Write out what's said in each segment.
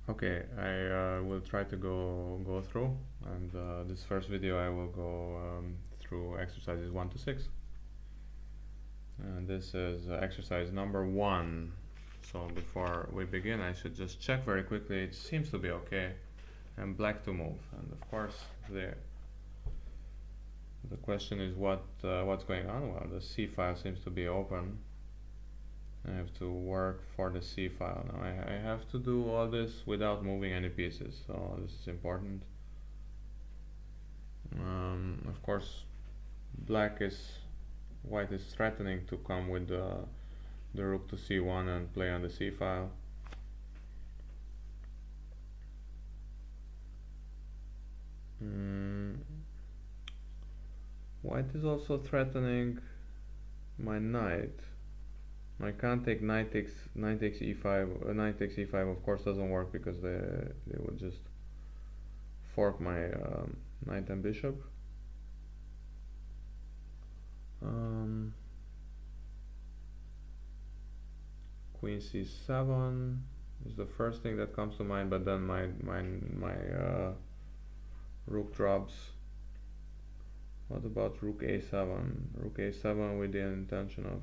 Okay, I will try to go through, and this first video I will go through exercises 1 to 6. And this is exercise number 1. So before we begin, I should just check very quickly. It seems to be okay. And black to move, and of course the question is what's going on. Well, the C file seems to be open. I have to work for the C file. Now I have to do all this without moving any pieces, so this is important. Of course, white is threatening to come with the rook to C1 and play on the C file. White is also threatening my knight. I can't take knight takes e5. Knight takes e5 of course doesn't work because they would just fork my knight and bishop. Queen c7 is the first thing that comes to mind, but then my rook drops. What about rook a7? Rook a7 with the intention of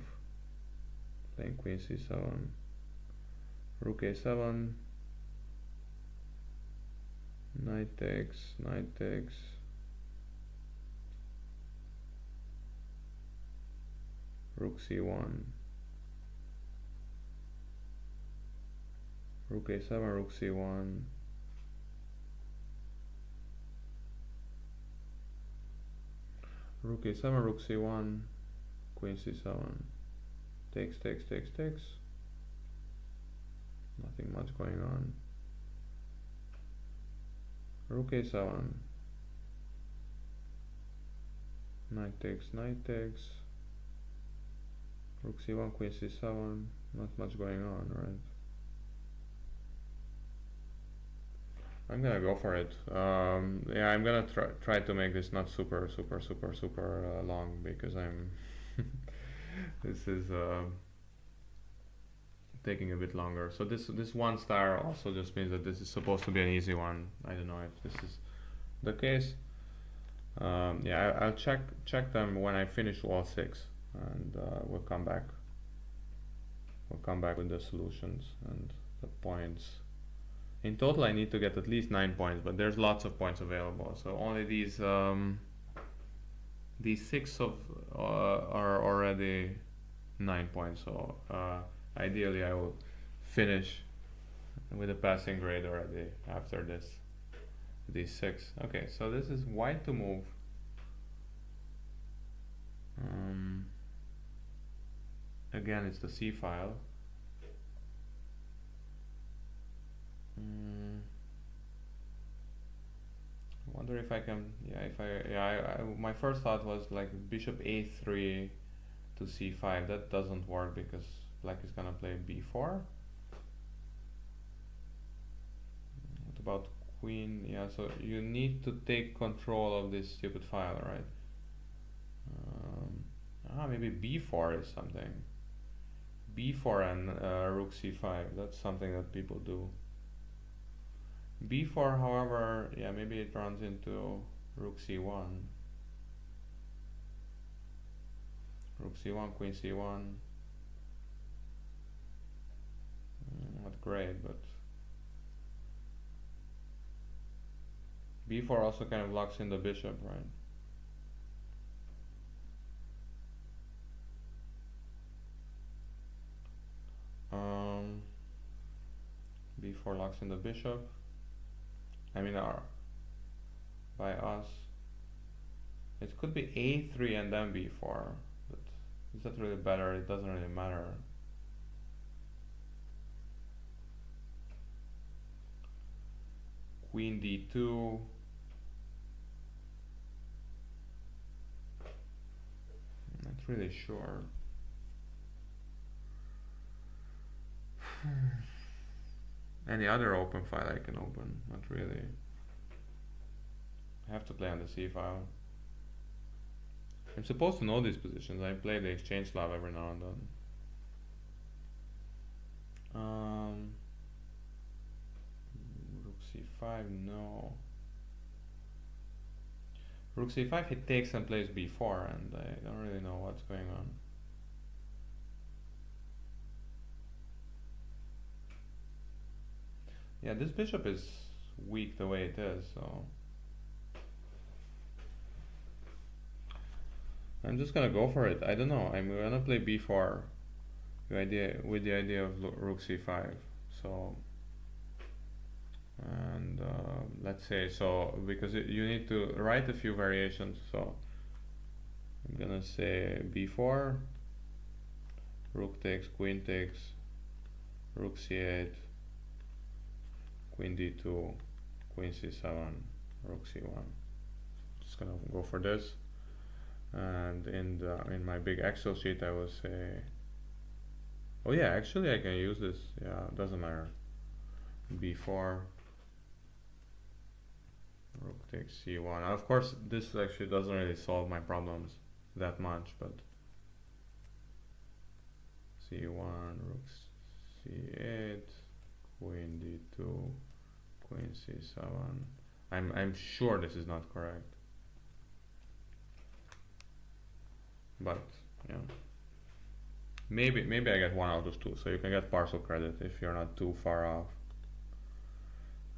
playing queen c7. Rook a7. Knight takes. Rook c1. Rook a7, rook c1. Rook a7, rook c1, queen c7. Takes. Nothing much going on. Rook a7. Knight takes. Rook c1, queen c7. Not much going on, right? I'm gonna go for it. Yeah, I'm gonna try to make this not super long, because I'm this is taking a bit longer. So this 1 star also just means that this is supposed to be an easy one. I don't know if this is the case. Yeah, I'll check them when I finish all 6, and we'll come back with the solutions and the points. In total I need to get at least 9 points, but there's lots of points available, so only these 6 are already 9 points, so ideally I will finish with a passing grade already after these 6. Okay, so this is white to move. Again, it's the C file. I wonder if I can, my first thought was like bishop a3 to c5. That doesn't work because black is gonna play b4. What about queen? Yeah, so you need to take control of this stupid file, right? Maybe b4 is something. b4 and rook c5, that's something that people do. b4, however, yeah, maybe it runs into rook c1. Rook c1, queen c1. Not great, but b4 also kind of locks in the bishop, right? b4 locks in the bishop. I mean, by us, it could be a3 and then b4, but is that really better? It doesn't really matter. Queen d2. I'm not really sure. Any other open file I can open? Not really. I have to play on the C file. I'm supposed to know these positions. I play the exchange Slav every now and then. c5, no. Rook c5, he takes and plays b4, and I don't really know what's going on. Yeah, this bishop is weak the way it is, so I'm just gonna go for it. I don't know. I'm gonna play b4 with the idea of rook c5. So, and let's say so because you need to write a few variations. So I'm gonna say b4, rook takes, queen takes, rook c8, queen d2, queen c7, rook c1. Just gonna go for this. And in my big Excel sheet I will say, oh yeah, actually I can use this. Yeah, it doesn't matter. b4, rook takes c1. Now, of course this actually doesn't really solve my problems that much, but c1, rook c8, queen d2, queen c7. I'm sure this is not correct, but yeah, maybe I get one out of two, so you can get partial credit if you're not too far off.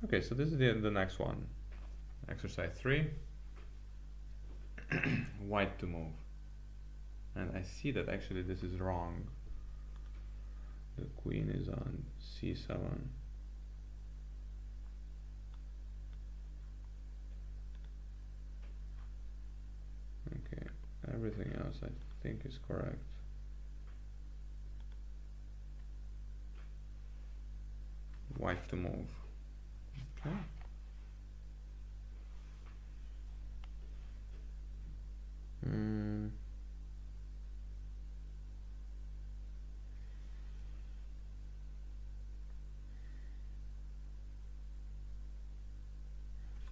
Okay, so this is the next one, exercise 3. White to move, and I see that actually this is wrong. The queen is on c7. Okay, everything else I think is correct. White to move. Okay.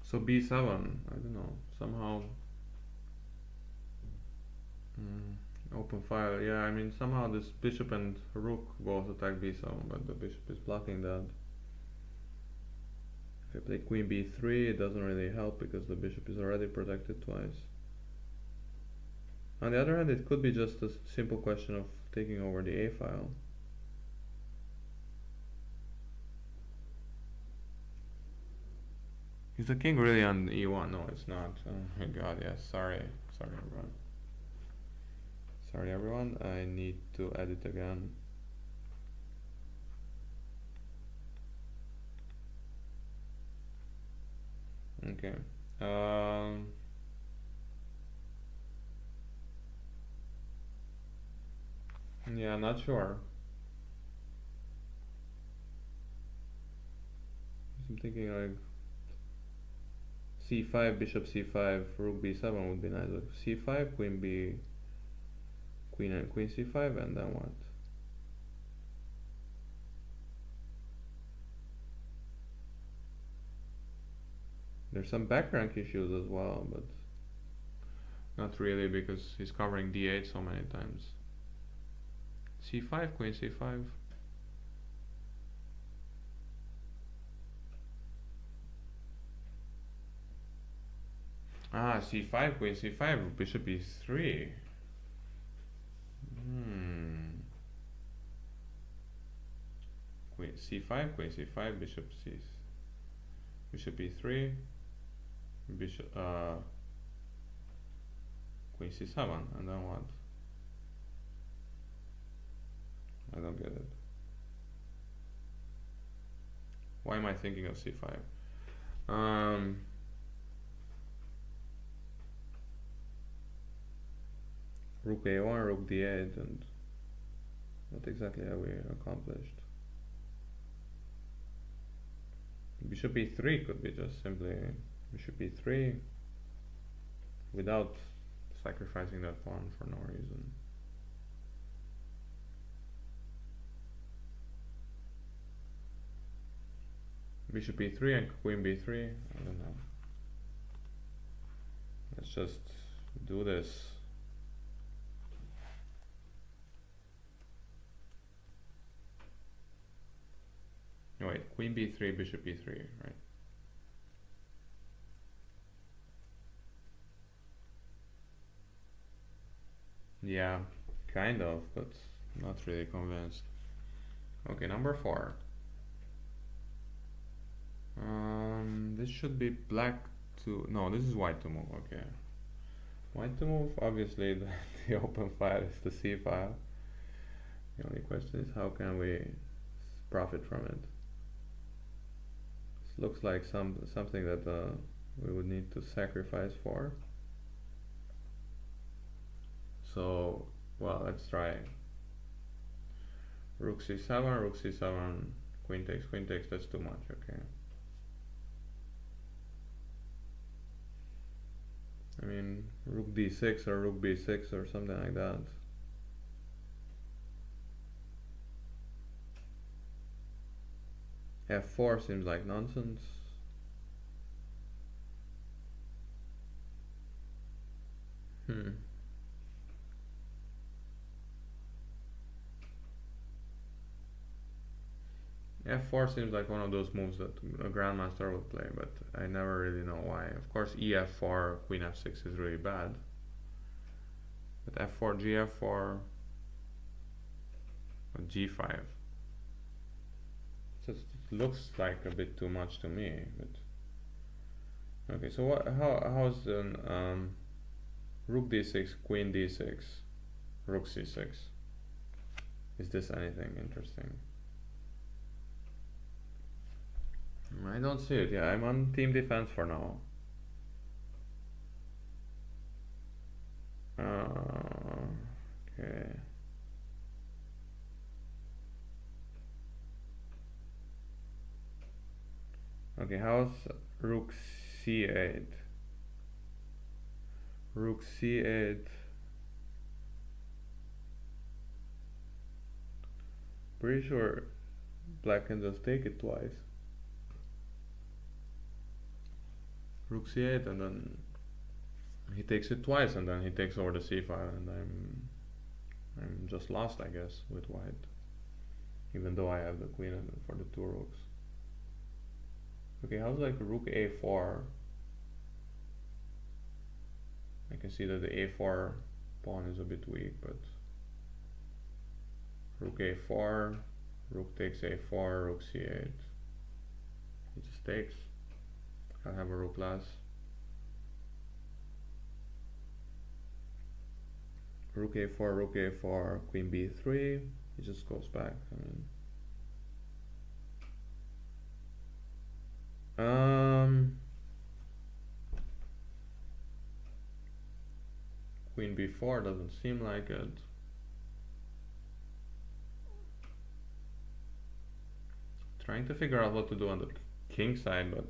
So b7, I don't know, somehow open file. Yeah, I mean somehow this bishop and rook both attack b7, but the bishop is blocking that. If I play queen b3, it doesn't really help because the bishop is already protected twice. On the other hand, it could be just a simple question of taking over the a file. Is the king really on e1? No, it's not. Oh my god, yes, sorry everyone. Sorry everyone, I need to edit again. Okay. Yeah, not sure. I'm thinking like c5, bishop c5, rook b7 would be nice. Like c5, queen b, queen and queen c5, and then what? There's some back rank issues as well, but not really because he's covering d8 so many times. c5, queen c5. Ah, c5, queen c5, bishop e3. Queen c5, queen c5, bishop e3, bishop queen c7, and then what? I don't get it. Why am I thinking of c5? Rook a1, rook d8, and what exactly have we accomplished? Bishop e3 could be just simply bishop e3 without sacrificing that pawn for no reason. Bishop e3 and queen b3, I don't know. Let's just do this. Wait, queen b3, bishop e3, right? Yeah, kind of, but not really convinced. Okay, number 4. This should be black to... No, this is white to move, okay. White to move, obviously the open file is the C file. The only question is how can we profit from it? This looks like something that we would need to sacrifice for. So, well, let's try. Rook c7, rook c7, queen takes, that's too much, okay. I mean, rook d6 or rook b6 or something like that. f4 seems like nonsense. F4 seems like one of those moves that a grandmaster would play, but I never really know why. Of course, EF4, Queen F6 is really bad. But F4, GF4, or G5. It looks like a bit too much to me. But okay, so what? How's the Rook D6, Queen D6, Rook C6? Is this anything interesting? I don't see it. Yeah, I'm on team defense for now. Okay. Okay, how's Rook C8? Rook C8. Pretty sure black can just take it twice. Rook c8 and then he takes it twice and then he takes over the c file and I'm just lost, I guess, with white, even though I have the queen for the 2 rooks. Okay, how's like rook a4? I can see that the a4 pawn is a bit weak, but rook a4, rook takes a4, rook c8. He just takes. I'll have a rook less. Rook a4, queen b3. He just goes back. Queen b4 doesn't seem like it. Trying to figure out what to do on the king side, but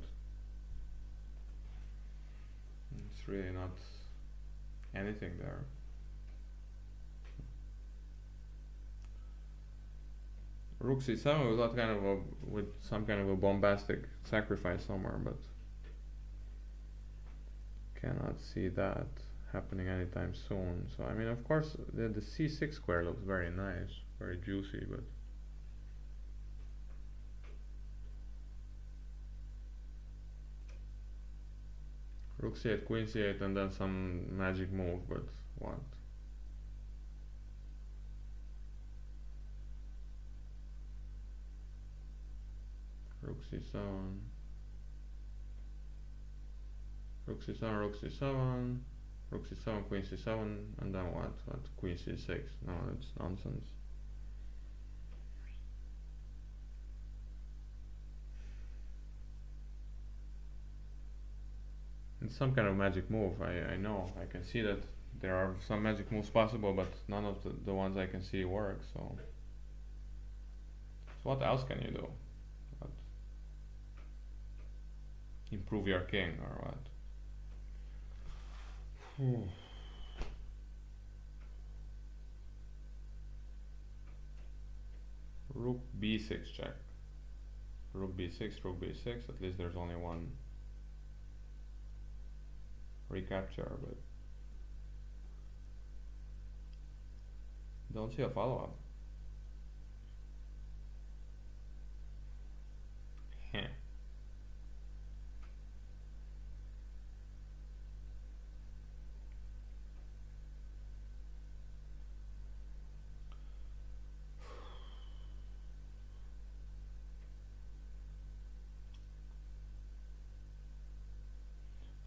it's really not anything there. Rook c7 without with some kind of a bombastic sacrifice somewhere, but cannot see that happening anytime soon. So I mean, of course, the c6 square looks very nice, very juicy, but rook c8, queen c8, and then some magic move, but what? Rook c7, rook c7, rook c7, rook c7, queen c7, and then what? Queen c6. No, it's nonsense. It's some kind of magic move. I know. I can see that there are some magic moves possible, but none of the ones I can see work. So what else can you do? What? Improve your king or what? Rook b6 check. Rook b6, rook b6. At least there's only one recapture, but don't see a follow-up.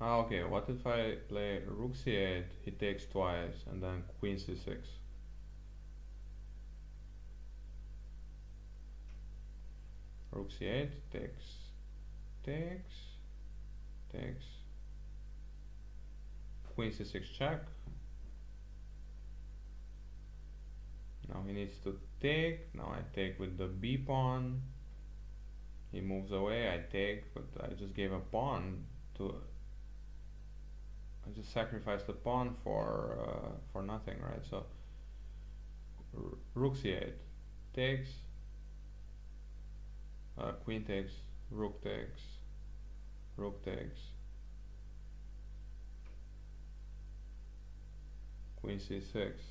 Ah, okay, what if I play rook c8, he takes twice, and then queen c6? Rook c8, takes, takes, queen c6 check. Now he needs to take, now I take with the b pawn. He moves away, I take, but I just gave a pawn to... I just sacrificed the pawn for nothing, right? So rook c8 takes, queen takes, rook takes, rook takes, queen c6,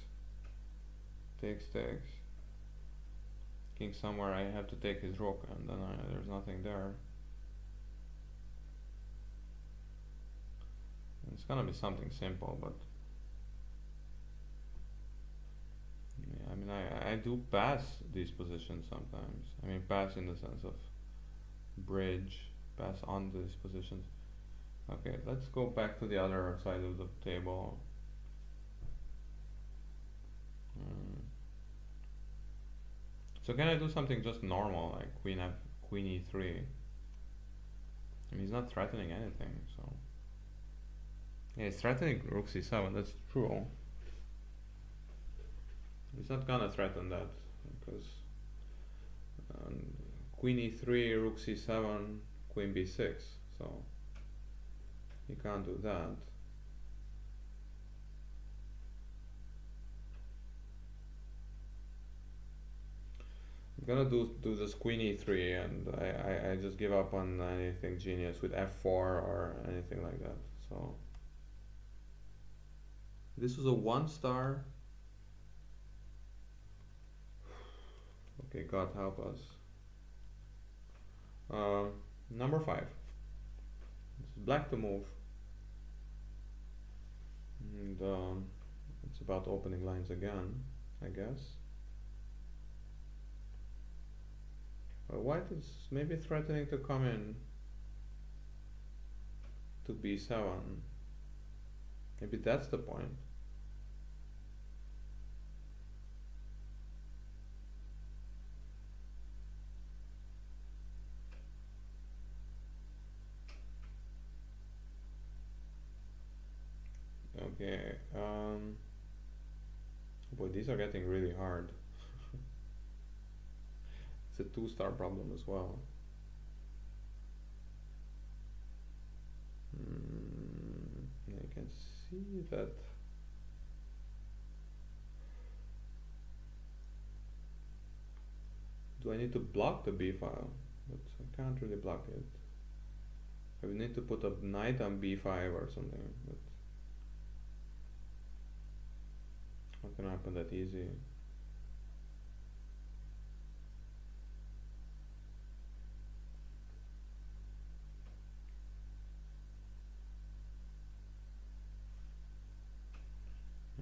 takes, king somewhere. I have to take his rook, and then there's nothing there. It's gonna be something simple, but yeah, I mean, I do pass these positions sometimes. I mean, pass in the sense of bridge, pass on these positions. Okay, let's go back to the other side of the table. So can I do something just normal, like queen e3? I mean, he's not threatening anything, so... Yeah, he's threatening rook c7, that's true. He's not gonna threaten that, because queen e3, rook c7, queen b6, so he can't do that. I'm gonna do this queen e3, and I just give up on anything genius with f4 or anything like that. So this was a 1-star. Okay, God help us. Number 5. It's black to move, and it's about opening lines again, I guess. White is maybe threatening to come in to b7. Maybe that's the point. Okay, boy, these are getting really hard. It's a 2-star problem as well. I can see that. Do I need to block the b file? But I can't really block it. I would need to put a knight on b5 or something, but not gonna happen that easy.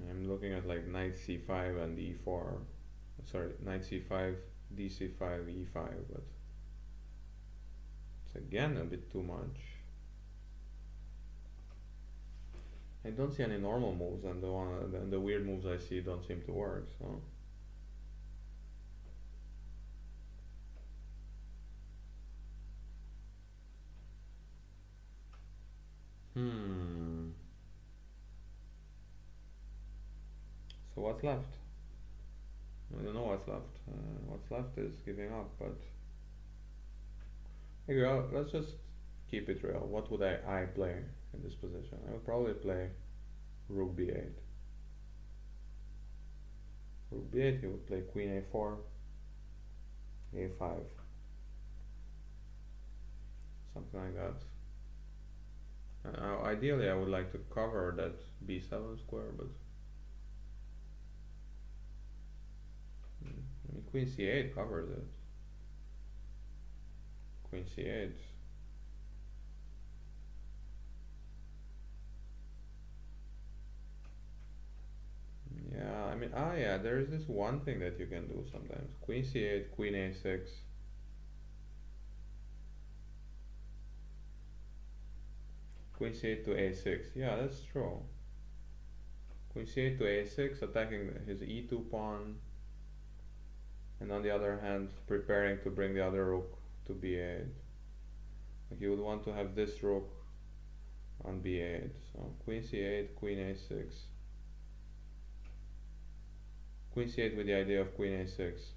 I'm looking at like knight c5 and e4. Sorry, knight c5, dc5, e5, but it's again a bit too much. I don't see any normal moves, and the weird moves I see don't seem to work. So so what's left? I don't know what's left. What's left is giving up, but here we go. Let's just keep it real. What would I play in this position? I would probably play rook b8. Rook b8, he would play queen a4, a5, something like that. Ideally, I would like to cover that b7 square, but I mean, queen c8 covers it. Queen c8. Yeah, I mean, yeah, there is this one thing that you can do sometimes. Queen c8, queen a6. queen c8 to a6. Yeah, that's true. Queen c8 to a6, attacking his e2 pawn, and on the other hand, preparing to bring the other rook to b8. Like you would want to have this rook on b8. So queen c8, queen a6. Queen c8 with the idea of queen a6.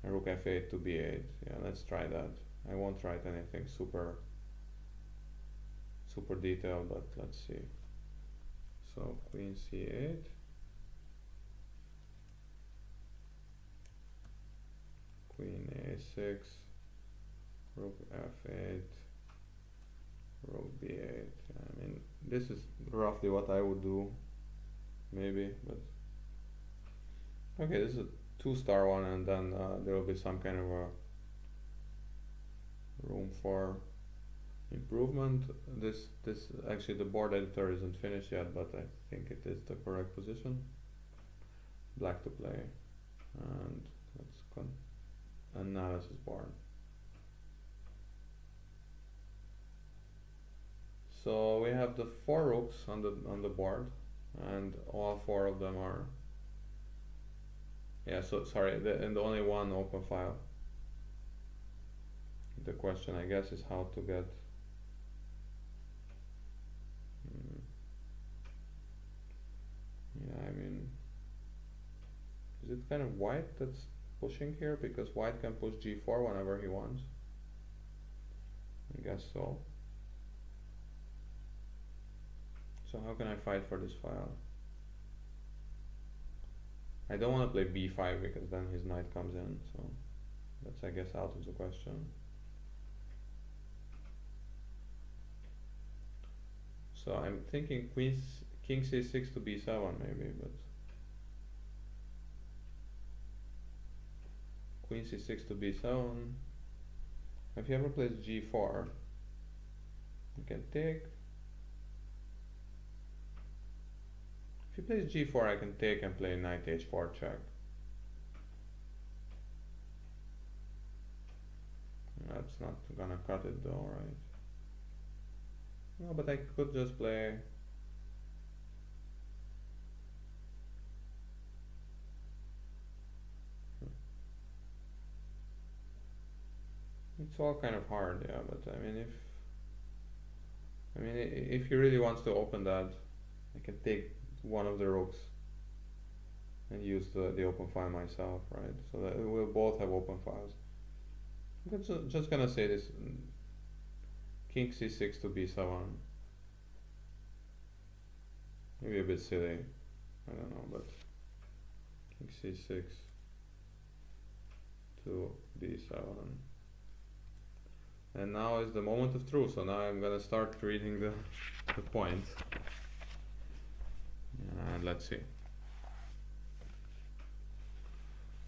And rook f8 to b8. Yeah, let's try that. I won't write anything super detailed, but let's see. So queen c8. Queen a6. Rook f8. Rook b8. I mean, this is roughly what I would do, maybe, but okay, this is a 2-star one, and then there will be some kind of a room for improvement. This actually, the board editor isn't finished yet, but I think it is the correct position. Black to play, and let's analysis board. So we have the 4 rooks on the board, and all 4 of them are, yeah, so sorry, and only one open file. The question, I guess, is how to get yeah, I mean, is it kind of white that's pushing here? Because white can push g4 whenever he wants. I guess so. So how can I fight for this file? I don't want to play b5 because then his knight comes in, so that's, I guess, out of the question. So I'm thinking king c6 to b7 maybe, but queen c6 to b7. If he ever plays g4, you can take. If he plays g4, I can take and play knight h4 check. That's not gonna cut it though, right? No, but I could just play. It's all kind of hard, yeah, but I mean, if he really wants to open that, I can take one of the rooks and use the open file myself, right? So that we'll both have open files. I'm just gonna say this: king c6 to b7. Maybe a bit silly, I don't know, but king c6 to b7. And now is the moment of truth, so now I'm gonna start reading the point. And let's see.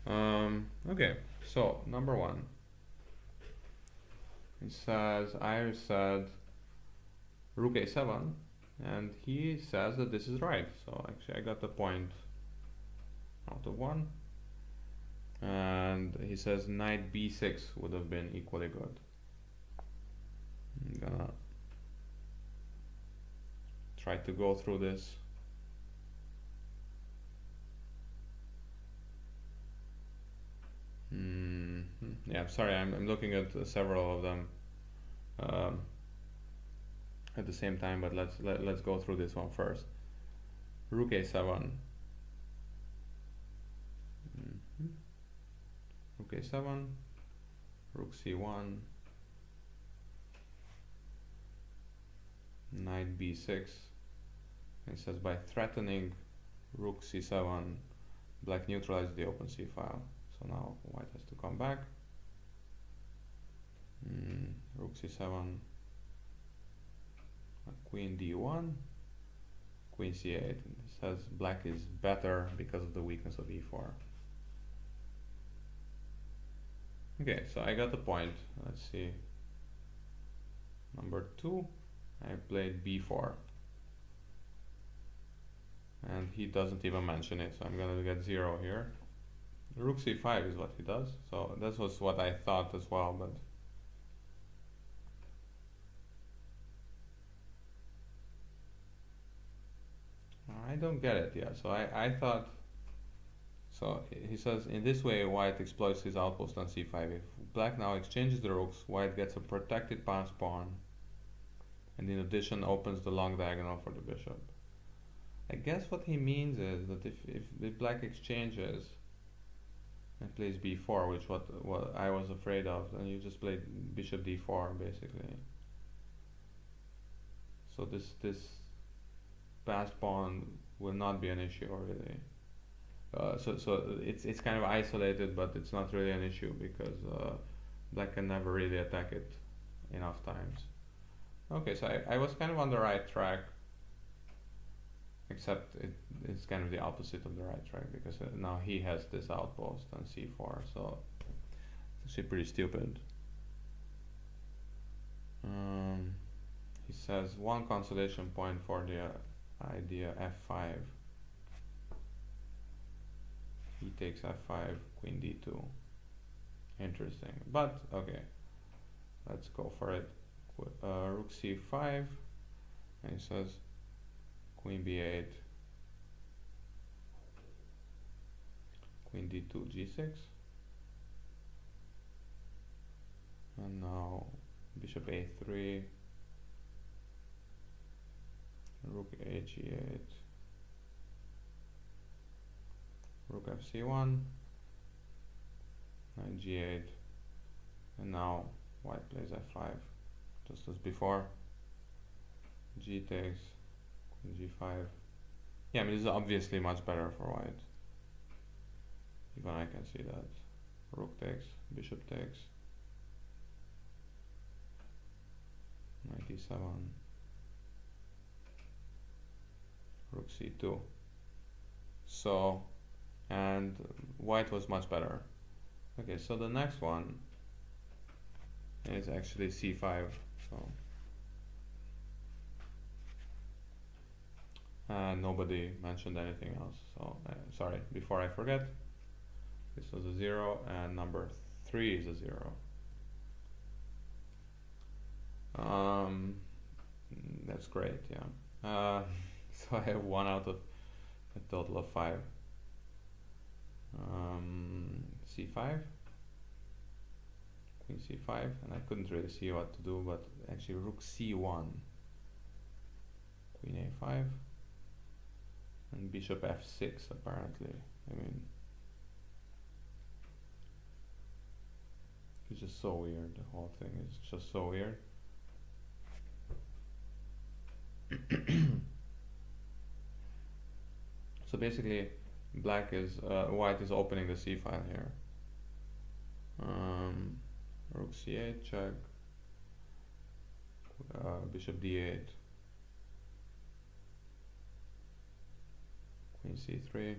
Okay, so number 1. It says, Iris said rook a7, and he says that this is right. So actually I got the point out of 1. And he says knight b6 would have been equally good. I'm gonna try to go through this. Yeah, sorry, I'm looking at several of them at the same time, but let's go through this one first. Rook a7. Rook a7. Rook c1. Knight b6. It says by threatening rook c7, black neutralizes the open c file. So now white has to come back. Rook c7, queen d1, queen c8. And it says black is better because of the weakness of e4. Okay, so I got the point. Let's see. Number 2, I played b4. And he doesn't even mention it, so I'm gonna get 0 here. Rook c5 is what he does, so this was what I thought as well, but I don't get it. Yeah, so I thought. So he says, in this way, white exploits his outpost on c5. If black now exchanges the rooks, white gets a protected pass pawn, and in addition opens the long diagonal for the bishop. I guess what he means is that if black exchanges and plays b4, which what I was afraid of, then you just play bishop d4 basically. So this passed pawn will not be an issue really. So it's kind of isolated, but it's not really an issue because black can never really attack it enough times. Okay, so I was kind of on the right track, except it's kind of the opposite of the right track because now he has this outpost on c4, so it's actually pretty stupid. He says one consolation point for the idea f5. He takes f5, queen d2. Interesting, but okay, let's go for it. Rook c5, and he says queen b8, queen d2, g6, and now bishop a3, rook a g8, rook fc1, knight g8, and now white plays f5, just as before. G takes, queen g5. Yeah, I mean this is obviously much better for white. Even I can see that. Rook takes, bishop takes, knight e7, rook c2. So, and white was much better. Okay, so the next one is actually c5. So nobody mentioned anything else. So sorry, before I forget, this was a 0 and number 3 is a 0. That's great, yeah. So I have 1 out of a total of 5. c5, queen c5, and I couldn't really see what to do, but actually rook c1, queen a5, and bishop f6 apparently. I mean, it's just so weird. The whole thing is just so weird. So basically, white is opening the c file here. Rook c8 check, bishop d8, queen c3.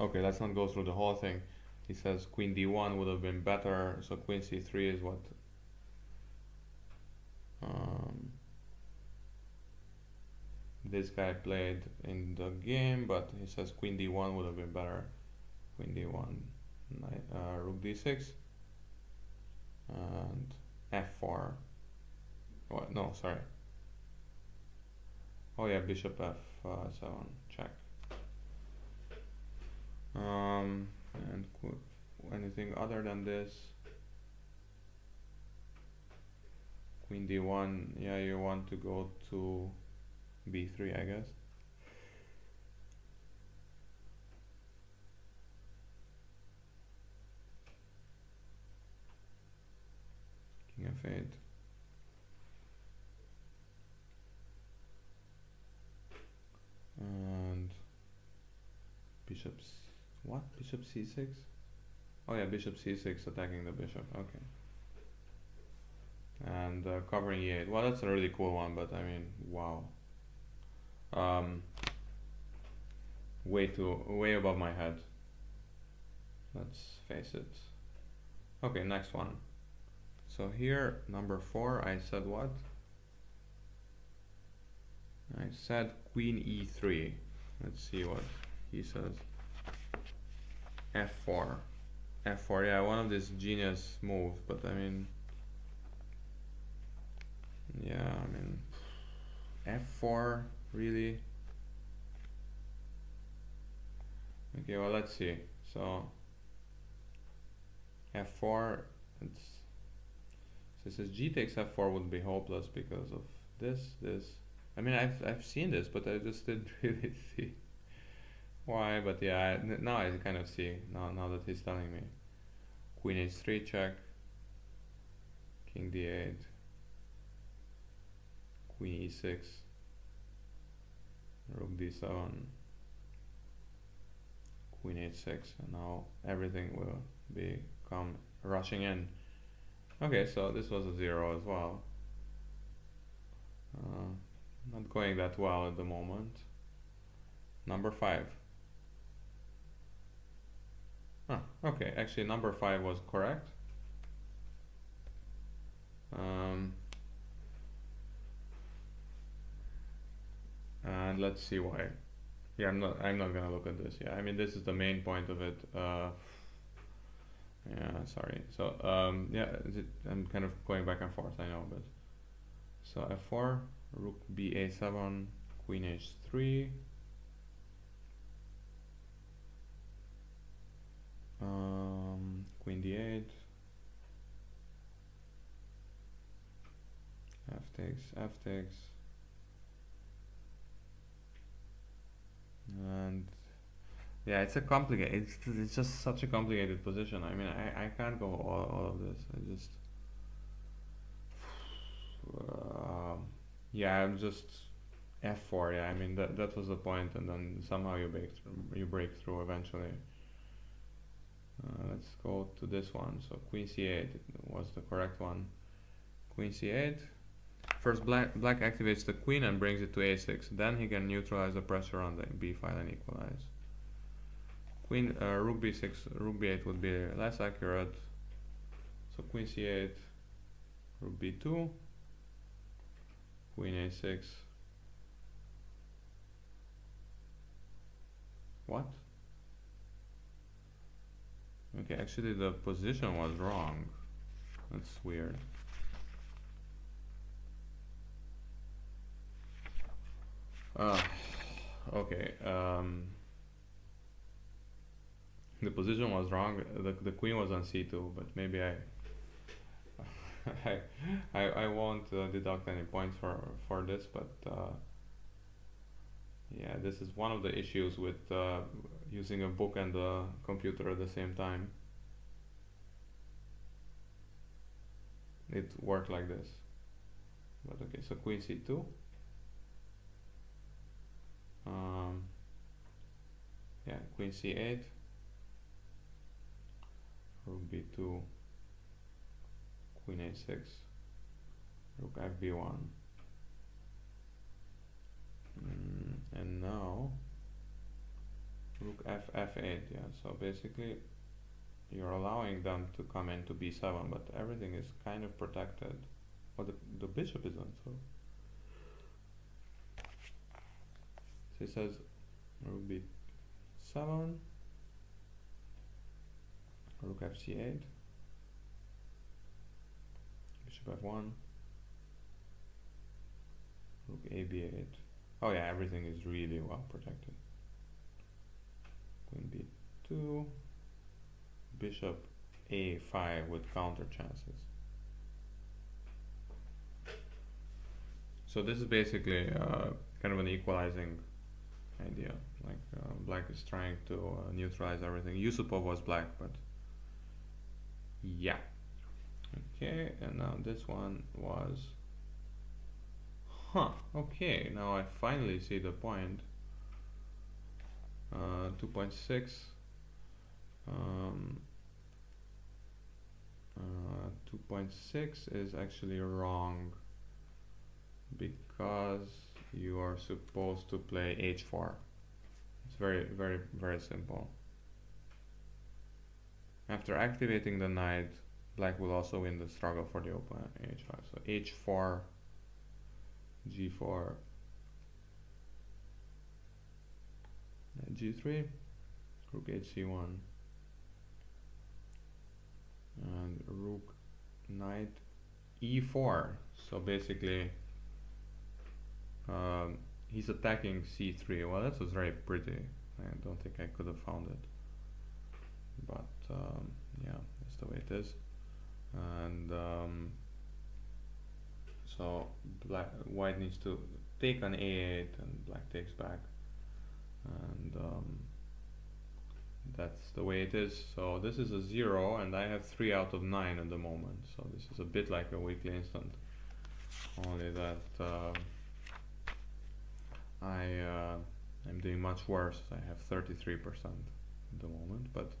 Okay, let's not go through the whole thing. He says queen d1 would have been better, so queen c3 is what this guy played in the game, but he says queen d1 would have been better. Queen d1, rook d6, and f4. What? No, sorry. Oh yeah, bishop f7 check. And anything other than this? Queen d1. Yeah, you want to go to b3, I guess. King f8. And bishops. What? Bishop c6? Oh yeah, bishop c6 attacking the bishop. Okay. And covering e8. Well, that's a really cool one, but I mean, wow. Way above my head. Let's face it. Okay, next one. So here, number 4, I said what? I said queen e3. Let's see what he says. f4. f4, yeah, one of these genius moves, but I mean, yeah, I mean, f4, really? Okay, well, let's see. So f4, it's, so it says g takes f4 would be hopeless because of this. I mean, I've seen this, but I just didn't really see why. But yeah, now I kind of see now that he's telling me. Queen h3 check, king d8, queen e6, rook d7, queen h6, and now everything will come rushing in. Okay, so this was a 0 as well. Not going that well at the moment. Number 5. Okay, actually number 5 was correct. And let's see why. Yeah, I'm not gonna look at this. Yeah, I mean, this is the main point of it. Yeah, sorry. So yeah, I'm kind of going back and forth, I know, but so f4, rook ba7, queen h3, queen d8, f takes, and yeah, it's a complicated. It's just such a complicated position. I mean, I can't go all of this. I just yeah, I'm just f4. Yeah, I mean that was the point, and then somehow you break through eventually. Let's go to this one. So queen c8 was the correct one. Queen c8. First, black activates the queen and brings it to a6. Then he can neutralize the pressure on the b file and equalize. Queen rook b6, rook b8 would be less accurate. So queen c8, rook b2, queen a6. What? Okay, actually the position was wrong. That's weird. Okay. The position was wrong. The queen was on c2, but maybe I won't deduct any points for this. But yeah, this is one of the issues with using a book and a computer at the same time. It worked like this. But okay, so queen c2. Yeah, queen c8, rook b2, queen a6, rook fb1, and now rook f8. Yeah, so basically you're allowing them to come into b7, but everything is kind of protected. Well, the bishop isn't. So he says rook b7, rook fc8, bishop f1, rook ab8. Oh yeah, everything is really well protected. Queen b2, bishop a5 with counter chances. So this is basically kind of an equalizing idea. Like black is trying to neutralize everything. Yusupov was black, but yeah. Okay, and now this one was, okay, now I finally see the point. 2.6. 2.6 is actually wrong because you are supposed to play h4. It's very simple. After activating the knight, black will also win the struggle for the open h5. So h4, g4, g3, rook hc1, and rook knight e4. So basically he's attacking c3. Well, that was very pretty. I don't think I could have found it, but yeah, that's the way it is. And so white needs to take an a8 and black takes back, and that's the way it is. So this is a 0 and I have 3 out of 9 at the moment, so this is a bit like a weekly instant, only that I'm doing much worse. I have 33% at the moment, but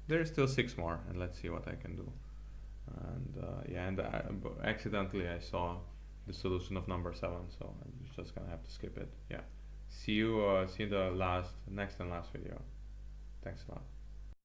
there's still 6 more, and let's see what I can do. And yeah, and accidentally I saw the solution of number 7, so I'm just gonna have to skip it. Yeah, see you the next and last video. Thanks a lot.